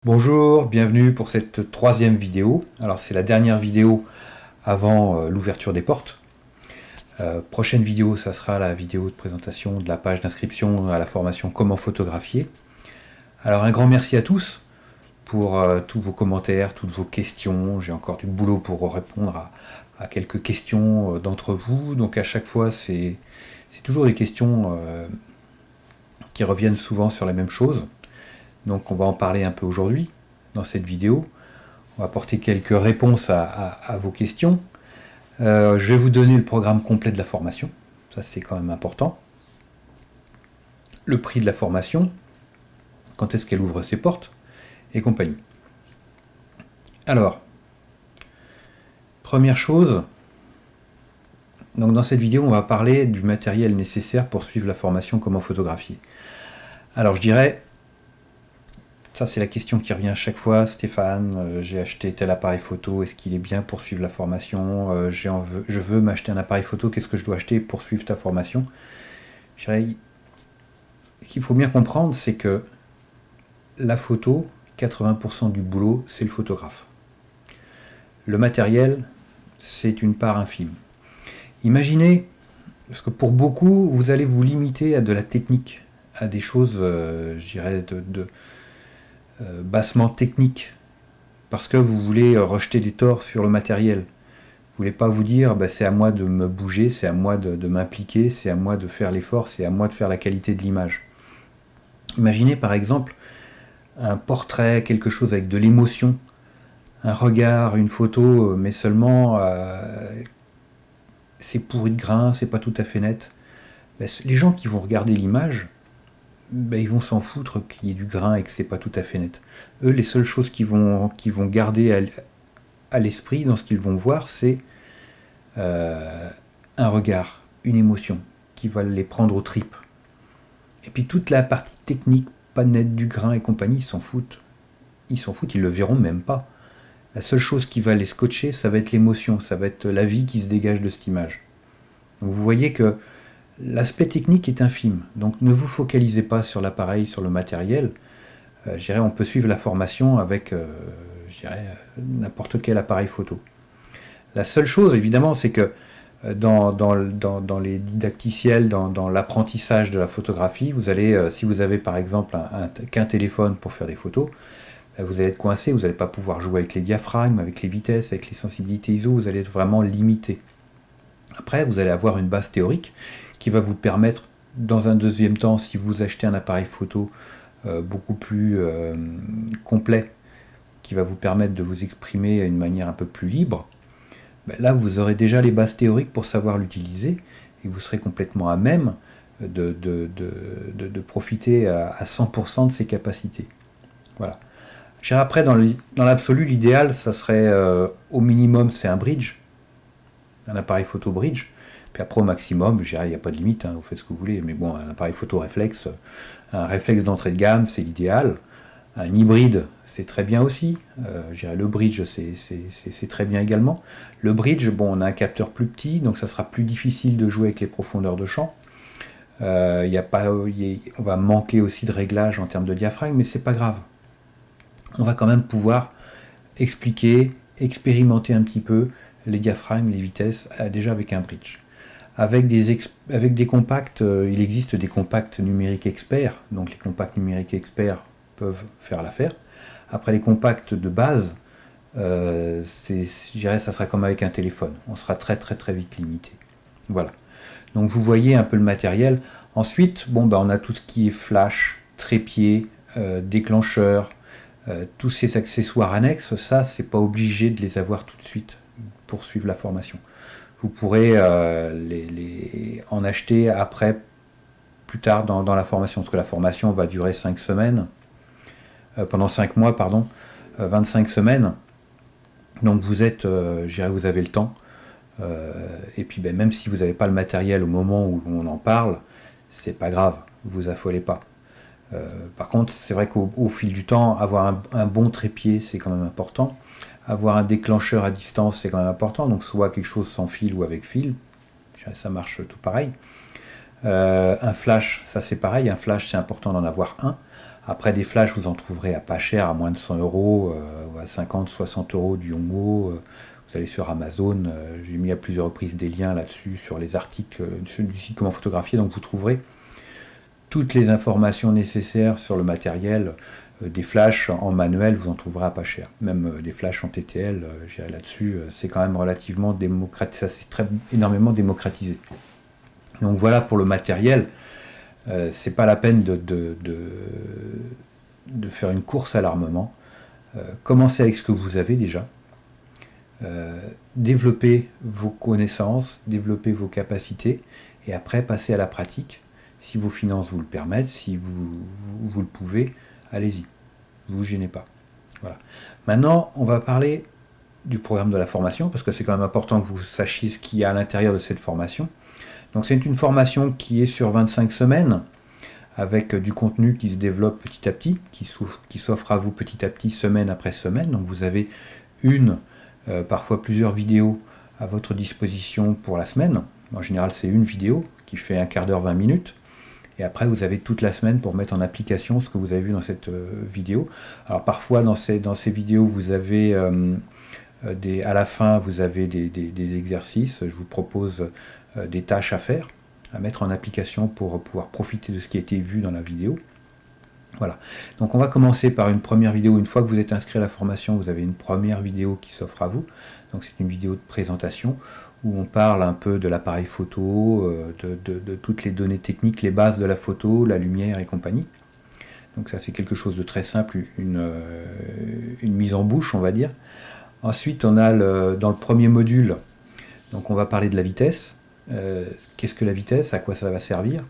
Bonjour, bienvenue pour cette troisième vidéo. Alors c'est la dernière vidéo avant l'ouverture des portes. Prochaine vidéo, ça sera la vidéo de présentation de la page d'inscription à la formation Comment photographier. Alors un grand merci à tous pour tous vos commentaires, toutes vos questions. J'ai encore du boulot pour répondre à quelques questions d'entre vous. Donc à chaque fois, c'est toujours des questions qui reviennent souvent sur la même chose. Donc on va en parler un peu aujourd'hui dans cette vidéo. On va apporter quelques réponses à vos questions. Je vais vous donner le programme complet de la formation. Ça c'est quand même important. Le prix de la formation, quand est-ce qu'elle ouvre ses portes, et compagnie. Alors, première chose, donc dans cette vidéo on va parler du matériel nécessaire pour suivre la formation Comment photographier. Alors je dirais, ça c'est la question qui revient à chaque fois. Stéphane, j'ai acheté tel appareil photo, est-ce qu'il est bien pour suivre la formation? Je veux m'acheter un appareil photo, qu'est-ce que je dois acheter pour suivre ta formation? Je dirais, ce qu'il faut bien comprendre, c'est que la photo, 80% du boulot, c'est le photographe. Le matériel, c'est une part infime. Imaginez, parce que pour beaucoup, vous allez vous limiter à de la technique, à des choses, je dirais, bassement technique, parce que vous voulez rejeter des torts sur le matériel. Vous voulez pas vous dire bah, c'est à moi de me bouger, c'est à moi de m'impliquer, c'est à moi de faire l'effort, c'est à moi de faire la qualité de l'image. Imaginez par exemple un portrait, quelque chose avec de l'émotion, un regard, une photo, mais seulement c'est pourri de grain, c'est pas tout à fait net. Ben, les gens qui vont regarder l'image, ben, ils vont s'en foutre qu'il y ait du grain et que c'est pas tout à fait net. Eux, les seules choses qu'ils vont garder à l'esprit dans ce qu'ils vont voir, c'est un regard, une émotion qui va les prendre aux tripes. Et puis toute la partie technique, pas nette du grain et compagnie, ils s'en foutent. Ils s'en foutent, ils le verront même pas. La seule chose qui va les scotcher, ça va être l'émotion, ça va être la vie qui se dégage de cette image. Donc vous voyez que l'aspect technique est infime, donc ne vous focalisez pas sur l'appareil, sur le matériel. Je dirais, on peut suivre la formation avec n'importe quel appareil photo. La seule chose, évidemment, c'est que dans les didacticiels, dans l'apprentissage de la photographie, vous allez, si vous avez par exemple qu'un téléphone pour faire des photos, vous allez être coincé, vous n'allez pas pouvoir jouer avec les diaphragmes, avec les vitesses, avec les sensibilités ISO, vous allez être vraiment limité. Après, vous allez avoir une base théorique qui va vous permettre, dans un deuxième temps, si vous achetez un appareil photo beaucoup plus complet, qui va vous permettre de vous exprimer d'une manière un peu plus libre, ben là vous aurez déjà les bases théoriques pour savoir l'utiliser, et vous serez complètement à même de profiter à 100% de ses capacités. Voilà. Après, dans l'absolu, l'idéal, ça serait au minimum, c'est un bridge, un appareil photo bridge. Puis après, au maximum, je dirais, il n'y a pas de limite, hein, vous faites ce que vous voulez, mais bon, un appareil photo réflexe, un réflexe d'entrée de gamme, c'est l'idéal. Un hybride, c'est très bien aussi. Je dirais, le bridge, c'est très bien également. Le bridge, bon, on a un capteur plus petit, donc ça sera plus difficile de jouer avec les profondeurs de champ. On va manquer aussi de réglage en termes de diaphragme, mais c'est pas grave. On va quand même pouvoir expliquer, expérimenter un petit peu les diaphragmes, les vitesses, déjà avec un bridge. Avec des compacts, il existe des compacts numériques experts, donc les compacts numériques experts peuvent faire l'affaire. Après les compacts de base, je dirais ça sera comme avec un téléphone, on sera très vite limité. Voilà. Donc vous voyez un peu le matériel. Ensuite, bon, on a tout ce qui est flash, trépied, déclencheur, tous ces accessoires annexes, ça c'est pas obligé de les avoir tout de suite pour suivre la formation. Vous pourrez en acheter après, plus tard dans la formation, parce que la formation va durer 5 semaines, pendant 5 mois, pardon, 25 semaines. Donc vous êtes, vous avez le temps. Et puis même si vous n'avez pas le matériel au moment où on en parle, c'est pas grave, vous affolez pas. Par contre, c'est vrai qu'au fil du temps, avoir un bon trépied, c'est quand même important. Avoir un déclencheur à distance, c'est quand même important. Donc soit quelque chose sans fil ou avec fil, ça marche tout pareil. Un flash, ça c'est pareil. Un flash, c'est important d'en avoir un. Après, des flashs, vous en trouverez à pas cher, à moins de 100 euros, ou à 50, 60 euros du Yongo. Vous allez sur Amazon, j'ai mis à plusieurs reprises des liens là-dessus sur les articles du site Comment photographier, donc vous trouverez toutes les informations nécessaires sur le matériel. Des flashs en manuel, vous en trouverez à pas cher. Même des flashs en TTL, j'irai là-dessus, c'est quand même relativement démocratisé, ça c'est énormément démocratisé. Donc voilà pour le matériel. C'est pas la peine de faire une course à l'armement. Commencez avec ce que vous avez déjà. Développez vos connaissances, développez vos capacités, et après passez à la pratique. Si vos finances vous le permettent, si vous le pouvez, allez-y. Ne vous gênez pas. Voilà. Maintenant, on va parler du programme de la formation, parce que c'est quand même important que vous sachiez ce qu'il y a à l'intérieur de cette formation. Donc c'est une formation qui est sur 25 semaines, avec du contenu qui se développe petit à petit, qui s'offre à vous petit à petit, semaine après semaine. Donc vous avez parfois plusieurs vidéos à votre disposition pour la semaine. En général, c'est une vidéo qui fait un quart d'heure, 20 minutes. Et après, vous avez toute la semaine pour mettre en application ce que vous avez vu dans cette vidéo. Alors parfois, dans ces vidéos, vous avez à la fin, vous avez des exercices. Je vous propose des tâches à faire, à mettre en application pour pouvoir profiter de ce qui a été vu dans la vidéo. Voilà. Donc on va commencer par une première vidéo. Une fois que vous êtes inscrit à la formation, vous avez une première vidéo qui s'offre à vous. Donc c'est une vidéo de présentation où on parle un peu de l'appareil photo, de toutes les données techniques, les bases de la photo, la lumière et compagnie. Donc ça c'est quelque chose de très simple, une mise en bouche on va dire. Ensuite on a dans le premier module, donc on va parler de la vitesse. Qu'est-ce que la vitesse, à quoi ça va servir,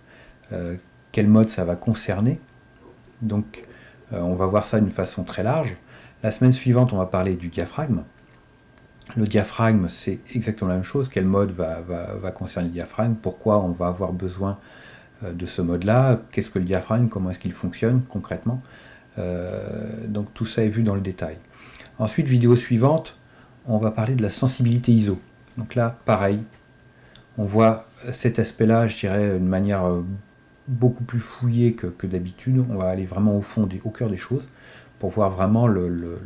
quel mode ça va concerner. Donc on va voir ça d'une façon très large. La semaine suivante on va parler du diaphragme. Le diaphragme, c'est exactement la même chose. Quel mode va concerner le diaphragme? Pourquoi on va avoir besoin de ce mode-là? Qu'est-ce que le diaphragme? Comment est-ce qu'il fonctionne concrètement? Donc tout ça est vu dans le détail. Ensuite, vidéo suivante, on va parler de la sensibilité ISO. Donc là, pareil, on voit cet aspect-là, je dirais, d'une manière beaucoup plus fouillée que d'habitude. On va aller vraiment au fond, au cœur des choses, pour voir vraiment le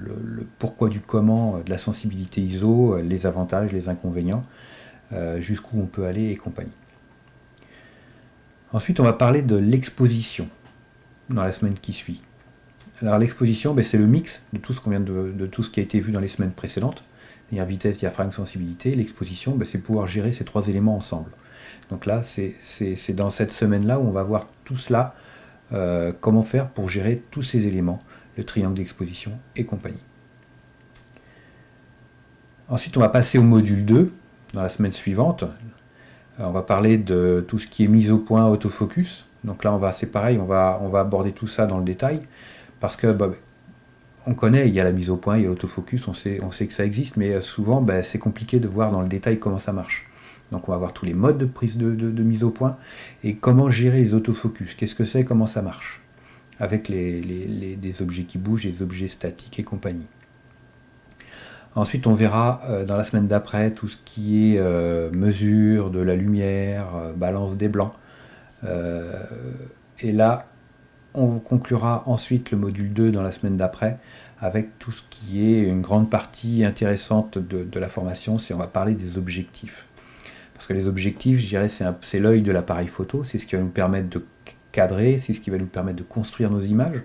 pourquoi du comment de la sensibilité ISO, les avantages, les inconvénients, jusqu'où on peut aller et compagnie. Ensuite, on va parler de l'exposition dans la semaine qui suit. Alors l'exposition, c'est le mix de tout ce qu'on vient de tout ce qui a été vu dans les semaines précédentes, c'est-à-dire vitesse, diaphragme, sensibilité. L'exposition, c'est pouvoir gérer ces trois éléments ensemble. Donc là, c'est dans cette semaine-là où on va voir tout cela, comment faire pour gérer tous ces éléments, le triangle d'exposition et compagnie. Ensuite, on va passer au module 2, dans la semaine suivante. On va parler de tout ce qui est mise au point, autofocus. Donc là, c'est pareil, on va aborder tout ça dans le détail, parce que on connaît, il y a la mise au point, il y a l'autofocus, on sait que ça existe, mais souvent, c'est compliqué de voir dans le détail comment ça marche. Donc on va voir tous les modes de prise de mise au point, et comment gérer les autofocus, qu'est-ce que c'est, comment ça marche, avec des objets qui bougent, des objets statiques et compagnie. Ensuite, on verra dans la semaine d'après tout ce qui est mesure de la lumière, balance des blancs. Et là, on conclura ensuite le module 2 dans la semaine d'après avec tout ce qui est une grande partie intéressante de la formation, c'est on va parler des objectifs. Parce que les objectifs, je dirais, c'est l'œil de l'appareil photo, c'est ce qui va nous permettre de cadrer, c'est ce qui va nous permettre de construire nos images.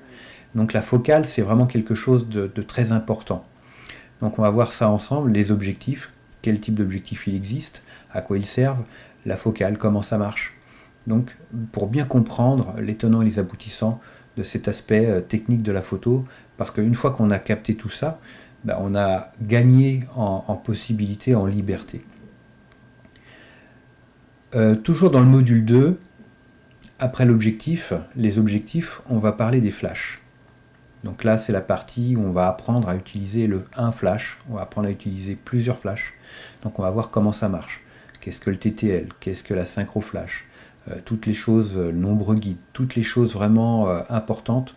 Donc la focale, c'est vraiment quelque chose de très important. Donc on va voir ça ensemble, les objectifs, quel type d'objectifs il existe, à quoi ils servent, la focale, comment ça marche. Donc pour bien comprendre les tenants et les aboutissants de cet aspect technique de la photo, parce qu'une fois qu'on a capté tout ça, on a gagné en possibilité, en liberté. Toujours dans le module 2, après l'objectif, les objectifs, on va parler des flashs. Donc là, c'est la partie où on va apprendre à utiliser un flash, on va apprendre à utiliser plusieurs flashs. Donc on va voir comment ça marche. Qu'est-ce que le TTL, qu'est-ce que la synchro flash, toutes les choses, nombre guide, toutes les choses vraiment importantes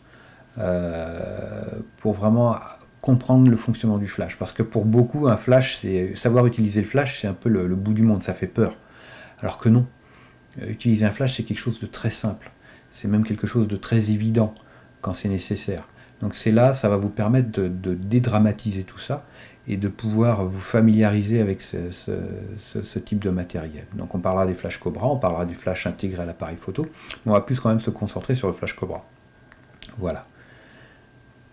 pour vraiment comprendre le fonctionnement du flash. Parce que pour beaucoup, un flash, savoir utiliser le flash, c'est un peu le bout du monde, ça fait peur. Alors que non, utiliser un flash, c'est quelque chose de très simple. C'est même quelque chose de très évident. quand c'est nécessaire. Donc c'est là, ça va vous permettre de dédramatiser tout ça et de pouvoir vous familiariser avec ce type de matériel. Donc on parlera des flash Cobra, on parlera du flash intégré à l'appareil photo, mais on va plus quand même se concentrer sur le flash Cobra. Voilà.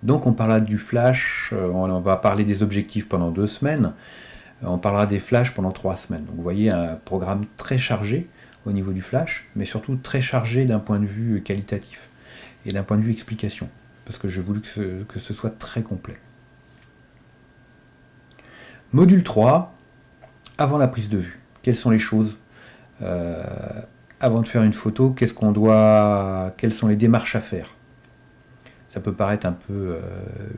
Donc on parlera du flash, on va parler des objectifs pendant 2 semaines, on parlera des flashs pendant 3 semaines. Donc vous voyez un programme très chargé au niveau du flash, mais surtout très chargé d'un point de vue qualitatif et d'un point de vue explication, parce que j'ai voulu que ce soit très complet. Module 3, avant la prise de vue. Quelles sont les choses avant de faire une photo, quelles sont les démarches à faire? Ça peut paraître un peu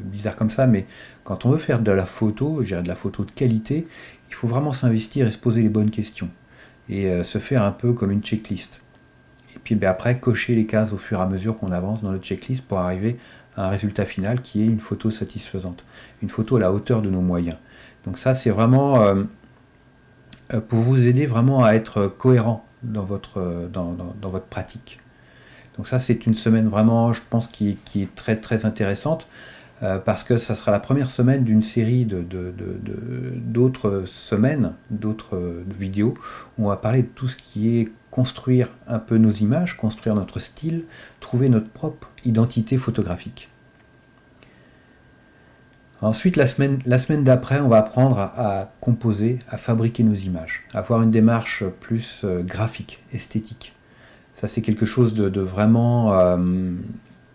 bizarre comme ça, mais quand on veut faire de la photo, je dirais de la photo de qualité, il faut vraiment s'investir et se poser les bonnes questions. Et se faire un peu comme une checklist. Et puis après, cocher les cases au fur et à mesure qu'on avance dans notre checklist pour arriver à un résultat final qui est une photo satisfaisante. Une photo à la hauteur de nos moyens. Donc ça, c'est vraiment pour vous aider vraiment à être cohérent dans votre pratique. Donc ça, c'est une semaine vraiment, je pense, qui est très très intéressante, parce que ça sera la première semaine d'une série d'autres semaines, d'autres vidéos, où on va parler de tout ce qui est construire un peu nos images, construire notre style, trouver notre propre identité photographique. Ensuite, la semaine d'après, on va apprendre à composer, à fabriquer nos images, à avoir une démarche plus graphique, esthétique. Ça, c'est quelque chose de vraiment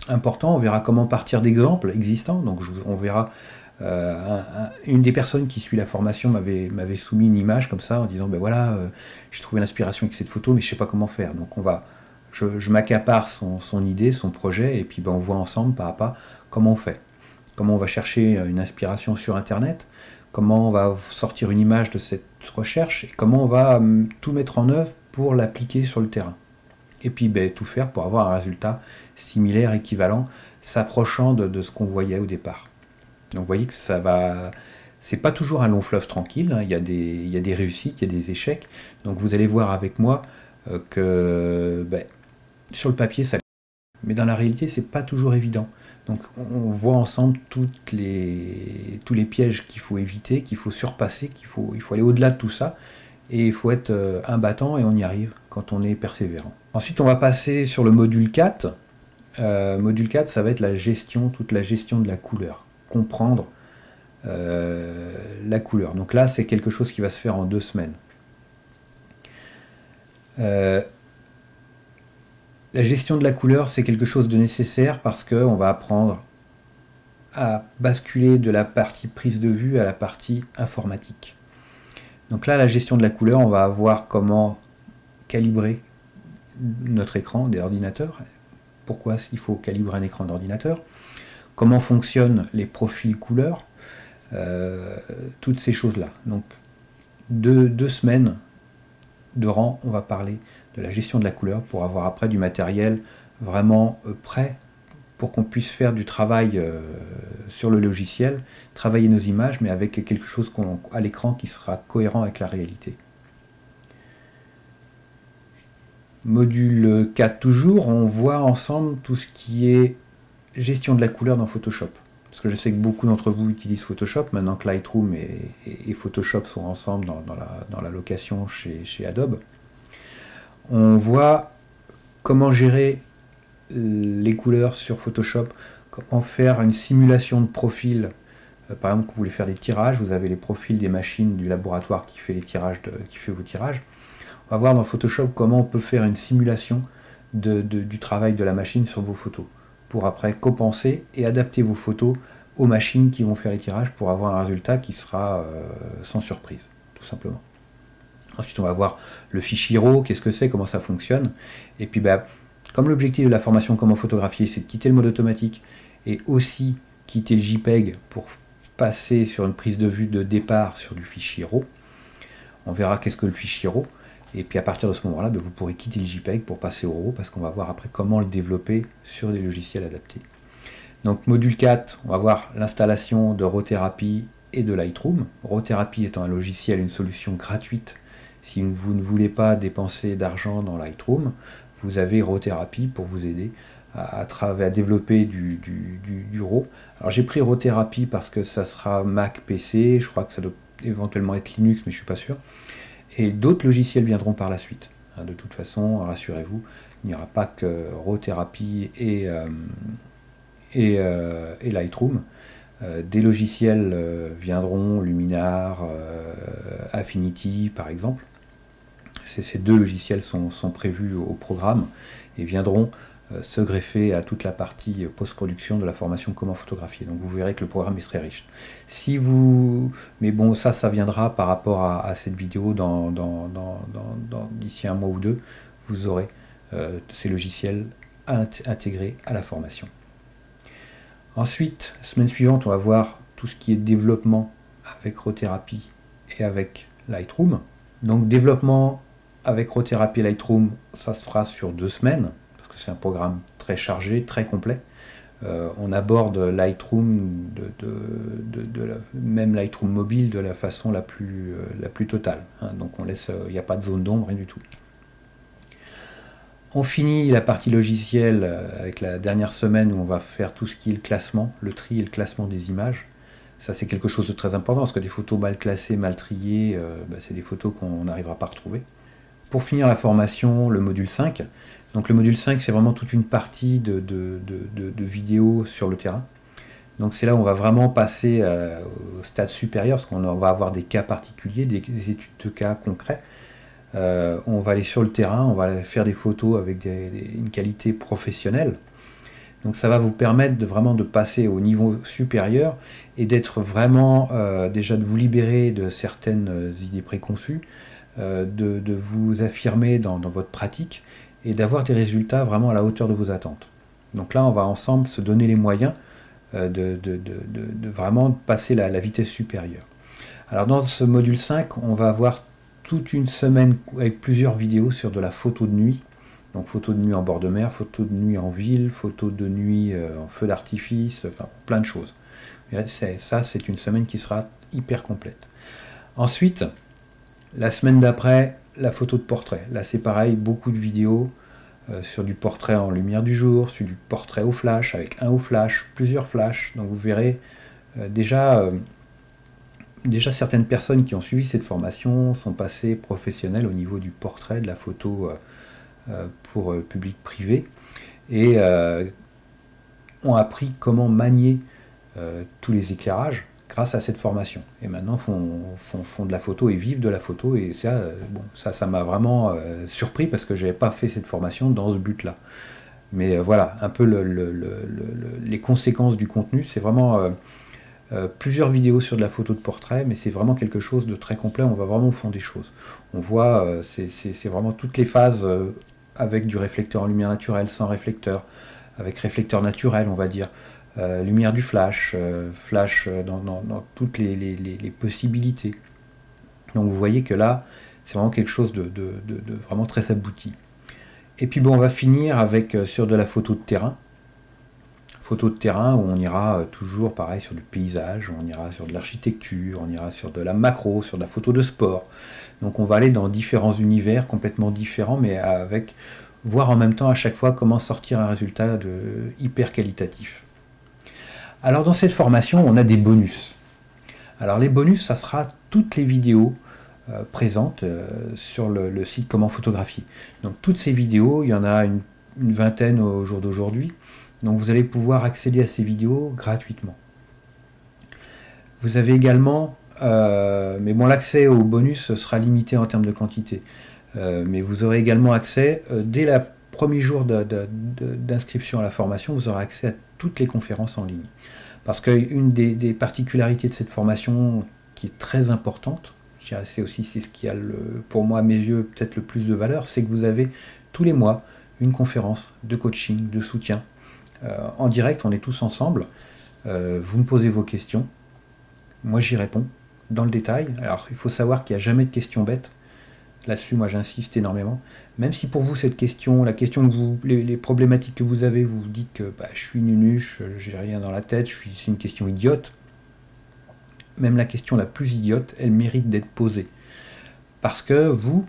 important. On verra comment partir d'exemples existants. Donc, on verra une des personnes qui suit la formation m'avait soumis une image comme ça en disant ben voilà, j'ai trouvé l'inspiration avec cette photo, mais je sais pas comment faire. Donc, je m'accapare son idée, son projet, et puis ben, on voit ensemble pas à pas comment on fait. Comment on va chercher une inspiration sur Internet, comment on va sortir une image de cette recherche, et comment on va tout mettre en œuvre pour l'appliquer sur le terrain. Et puis ben, tout faire pour avoir un résultat similaire, équivalent, s'approchant de ce qu'on voyait au départ. Donc vous voyez que ça va... C'est pas toujours un long fleuve tranquille, hein. Il y a des réussites, il y a des échecs. Donc vous allez voir avec moi que ben, sur le papier, ça... Mais dans la réalité, c'est pas toujours évident. Donc on voit ensemble tous les pièges qu'il faut éviter, qu'il faut surpasser, il faut aller au-delà de tout ça, et il faut être imbattant, et on y arrive quand on est persévérant. Ensuite, on va passer sur le module 4. Module 4, ça va être toute la gestion de la couleur. Comprendre la couleur. Donc là, c'est quelque chose qui va se faire en 2 semaines. La gestion de la couleur, c'est quelque chose de nécessaire parce qu'on va apprendre à basculer de la partie prise de vue à la partie informatique. Donc là, la gestion de la couleur, on va voir comment calibrer notre écran d'ordinateur. Pourquoi il faut calibrer un écran d'ordinateur. Comment fonctionnent les profils couleurs. Toutes ces choses-là. Donc, 2 semaines de rang, on va parler de la gestion de la couleur pour avoir après du matériel vraiment prêt pour qu'on puisse faire du travail sur le logiciel, travailler nos images, mais avec quelque chose à l'écran qui sera cohérent avec la réalité. Module 4 toujours, on voit ensemble tout ce qui est gestion de la couleur dans Photoshop. Parce que je sais que beaucoup d'entre vous utilisent Photoshop, maintenant que Lightroom et Photoshop sont ensemble dans la location chez Adobe. On voit comment gérer les couleurs sur Photoshop, comment faire une simulation de profil. Par exemple, quand vous voulez faire des tirages, vous avez les profils des machines du laboratoire qui fait vos tirages. On va voir dans Photoshop comment on peut faire une simulation du travail de la machine sur vos photos, pour après compenser et adapter vos photos aux machines qui vont faire les tirages pour avoir un résultat qui sera sans surprise, tout simplement. Ensuite, on va voir le fichier RAW, qu'est-ce que c'est, comment ça fonctionne. Et puis, comme l'objectif de la formation Comment photographier, c'est de quitter le mode automatique et aussi quitter le JPEG pour passer sur une prise de vue de départ sur du fichier RAW. On verra qu'est-ce que le fichier RAW. Et puis à partir de ce moment-là, vous pourrez quitter le JPEG pour passer au RAW, parce qu'on va voir après comment le développer sur des logiciels adaptés. Donc module 4, on va voir l'installation de RAWtherapy et de Lightroom. RAWtherapy étant un logiciel, une solution gratuite. Si vous ne voulez pas dépenser d'argent dans Lightroom, vous avez RAWtherapy pour vous aider à développer du RAW. Alors j'ai pris RAWtherapy parce que ça sera Mac, PC, je crois que ça doit éventuellement être Linux, mais je suis pas sûr. Et d'autres logiciels viendront par la suite. De toute façon, rassurez-vous, il n'y aura pas que RAWtherapy et Lightroom. Des logiciels viendront, Luminar, Affinity par exemple. Ces deux logiciels sont prévus au programme et viendront se greffer à toute la partie post-production de la formation comment photographier. Donc vous verrez que le programme est très riche. Si vous... Mais bon, ça viendra par rapport à cette vidéo d'ici un mois ou deux. Vous aurez ces logiciels intégrés à la formation. Ensuite, semaine suivante, on va voir tout ce qui est développement avec RAWtherapy et avec Lightroom. Donc développement avec RAWtherapy et Lightroom, ça se fera sur 2 semaines, parce que c'est un programme très chargé, très complet. On aborde Lightroom, même Lightroom mobile, de la façon la plus totale. Donc on laisse, il n'y a pas de zone d'ombre, rien du tout. On finit la partie logicielle avec la dernière semaine où on va faire tout ce qui est le classement, le tri et le classement des images. Ça c'est quelque chose de très important parce que des photos mal classées, mal triées, c'est des photos qu'on n'arrivera pas à retrouver. Pour finir la formation, le module 5. Donc le module 5 c'est vraiment toute une partie de vidéos sur le terrain. Donc c'est là où on va vraiment passer au stade supérieur parce qu'on va avoir des cas particuliers, des études de cas concrets. On va aller sur le terrain, on va faire des photos avec une qualité professionnelle. Donc ça va vous permettre vraiment de passer au niveau supérieur et d'être vraiment, déjà de vous libérer de certaines idées préconçues, de vous affirmer dans votre pratique et d'avoir des résultats vraiment à la hauteur de vos attentes. Donc là on va ensemble se donner les moyens de vraiment passer la vitesse supérieure. Alors dans ce module 5, on va avoir toute une semaine avec plusieurs vidéos sur de la photo de nuit. Donc photo de nuit en bord de mer, photo de nuit en ville, photo de nuit en feu d'artifice, enfin plein de choses. Ça c'est une semaine qui sera hyper complète. Ensuite, la semaine d'après, la photo de portrait. Là c'est pareil, beaucoup de vidéos sur du portrait en lumière du jour, sur du portrait au flash, avec un au flash, plusieurs flashs. Donc vous verrez déjà certaines personnes qui ont suivi cette formation sont passées professionnelles au niveau du portrait, de la photo pour public privé et ont appris comment manier tous les éclairages grâce à cette formation. Et maintenant font de la photo et vivent de la photo et ça m'a vraiment surpris parce que je n'avais pas fait cette formation dans ce but-là. Mais voilà, un peu les conséquences du contenu, c'est vraiment... plusieurs vidéos sur de la photo de portrait, mais c'est vraiment quelque chose de très complet, on va vraiment au fond des choses. On voit, c'est vraiment toutes les phases avec du réflecteur en lumière naturelle, sans réflecteur, avec réflecteur naturel, on va dire, lumière du flash, flash dans toutes les possibilités. Donc vous voyez que là, c'est vraiment quelque chose de vraiment très abouti. Et puis bon, on va finir avec sur de la photo de terrain. Photo de terrain où on ira toujours pareil sur du paysage, on ira sur de l'architecture, on ira sur de la macro, sur de la photo de sport. Donc on va aller dans différents univers complètement différents, mais avec voir en même temps à chaque fois comment sortir un résultat hyper qualitatif. Alors dans cette formation, on a des bonus. Alors les bonus, ça sera toutes les vidéos présentes sur le site Comment photographier. Donc toutes ces vidéos, il y en a une vingtaine au jour d'aujourd'hui. Donc vous allez pouvoir accéder à ces vidéos gratuitement. Vous avez également, mais bon, l'accès au bonus sera limité en termes de quantité, mais vous aurez également accès, dès le premier jour d'inscription à la formation, vous aurez accès à toutes les conférences en ligne. Parce qu'une des particularités de cette formation qui est très importante, c'est ce qui a pour moi à mes yeux peut-être le plus de valeur, c'est que vous avez tous les mois une conférence de coaching, de soutien. En direct, on est tous ensemble, vous me posez vos questions, moi j'y réponds dans le détail. Alors il faut savoir qu'il n'y a jamais de questions bêtes, là-dessus moi j'insiste énormément, même si pour vous cette question, la question que les problématiques que vous avez, vous vous dites que je suis nunuche, j'ai rien dans la tête, c'est une question idiote, même la question la plus idiote, elle mérite d'être posée, parce que vous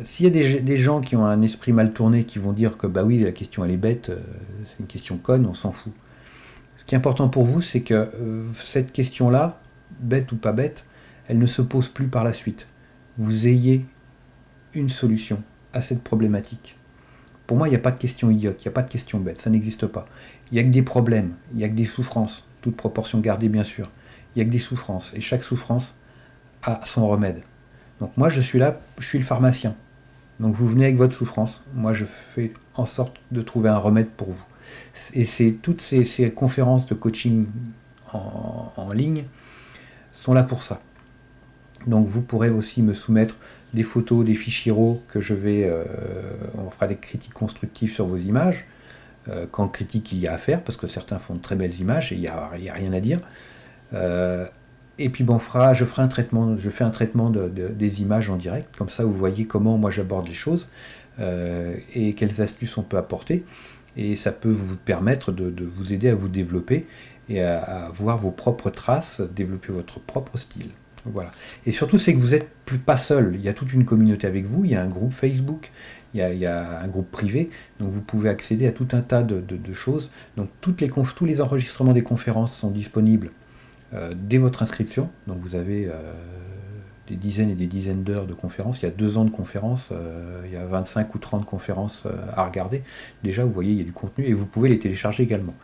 S'il y a des gens qui ont un esprit mal tourné, qui vont dire que bah oui, la question elle est bête, c'est une question conne, on s'en fout. Ce qui est important pour vous, c'est que cette question-là, bête ou pas bête, elle ne se pose plus par la suite. Vous ayez une solution à cette problématique. Pour moi, il n'y a pas de question idiote, il n'y a pas de question bête, ça n'existe pas. Il n'y a que des problèmes, il n'y a que des souffrances, toute proportion gardée bien sûr. Il n'y a que des souffrances, et chaque souffrance a son remède. Donc moi, je suis là, je suis le pharmacien. Donc vous venez avec votre souffrance, moi je fais en sorte de trouver un remède pour vous. Et c'est toutes ces conférences de coaching en ligne sont là pour ça. Donc vous pourrez aussi me soumettre des photos, des fichiers RAW que je vais... on fera des critiques constructives sur vos images, quand critique il y a à faire, parce que certains font de très belles images et il n'y a rien à dire. Et puis bon, je fais un traitement des images en direct, comme ça vous voyez comment moi j'aborde les choses et quelles astuces on peut apporter. Et ça peut vous permettre de vous aider à vous développer et à voir vos propres traces, développer votre propre style. Voilà. Et surtout, c'est que vous n'êtes pas seul. Il y a toute une communauté avec vous, il y a un groupe Facebook, il y a un groupe privé, donc vous pouvez accéder à tout un tas de choses. Donc tous les enregistrements des conférences sont disponibles dès votre inscription. Donc vous avez des dizaines et des dizaines d'heures de conférences. Il y a 2 ans de conférences, il y a 25 ou 30 conférences à regarder. Déjà, vous voyez, il y a du contenu et vous pouvez les télécharger également.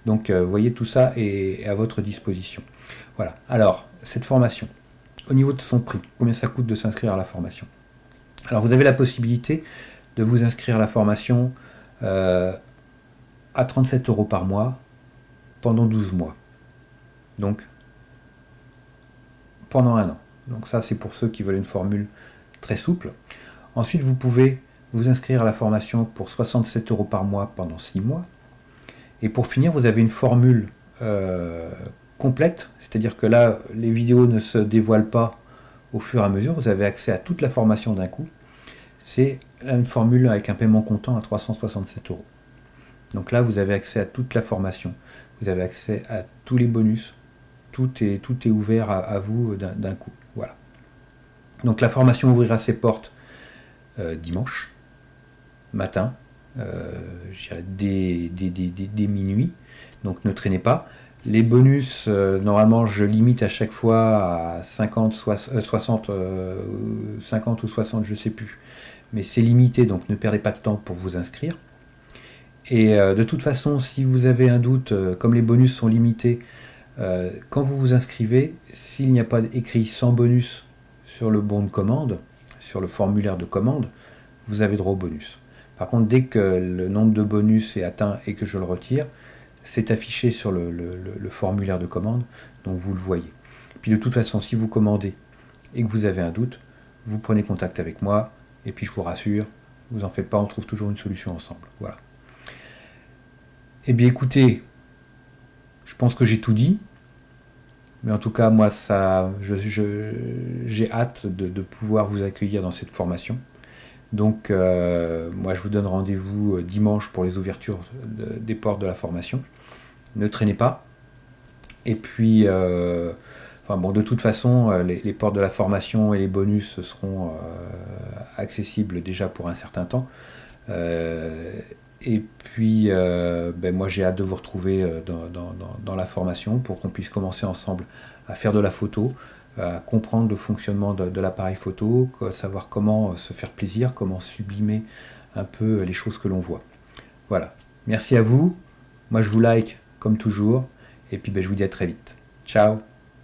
Donc, vous voyez, tout ça est à votre disposition. Voilà. Alors, cette formation, au niveau de son prix, combien ça coûte de s'inscrire à la formation? Alors, vous avez la possibilité de vous inscrire à la formation à 37 € par mois pendant 12 mois. Donc, pendant 1 an. Donc ça, c'est pour ceux qui veulent une formule très souple. Ensuite, vous pouvez vous inscrire à la formation pour 67 € par mois pendant 6 mois. Et pour finir, vous avez une formule complète, c'est-à-dire que là, les vidéos ne se dévoilent pas au fur et à mesure, vous avez accès à toute la formation d'un coup. C'est une formule avec un paiement comptant à 367 €. Donc là, vous avez accès à toute la formation, vous avez accès à tous les bonus, tout est ouvert à vous d'un coup. Voilà. Donc la formation ouvrira ses portes dimanche matin, dès minuit. Donc ne traînez pas. Les bonus, normalement, je limite à chaque fois à 50 ou 60, je ne sais plus. Mais c'est limité, donc ne perdez pas de temps pour vous inscrire. Et de toute façon, si vous avez un doute, comme les bonus sont limités, quand vous vous inscrivez, s'il n'y a pas écrit sans bonus sur le bon de commande, sur le formulaire de commande, vous avez droit au bonus. Par contre, dès que le nombre de bonus est atteint et que je le retire, c'est affiché sur le formulaire de commande, donc vous le voyez. Puis de toute façon, si vous commandez et que vous avez un doute, vous prenez contact avec moi, et puis je vous rassure, vous en faites pas, on trouve toujours une solution ensemble. Voilà. Eh bien écoutez, je pense que j'ai tout dit. Mais en tout cas, moi, j'ai hâte de pouvoir vous accueillir dans cette formation. Donc, moi, je vous donne rendez-vous dimanche pour les ouvertures des portes de la formation. Ne traînez pas. Et puis, de toute façon, les portes de la formation et les bonus seront accessibles déjà pour un certain temps. Et puis, moi j'ai hâte de vous retrouver dans la formation pour qu'on puisse commencer ensemble à faire de la photo, à comprendre le fonctionnement de l'appareil photo, savoir comment se faire plaisir, comment sublimer un peu les choses que l'on voit. Voilà. Merci à vous. Moi je vous like comme toujours. Et puis je vous dis à très vite. Ciao.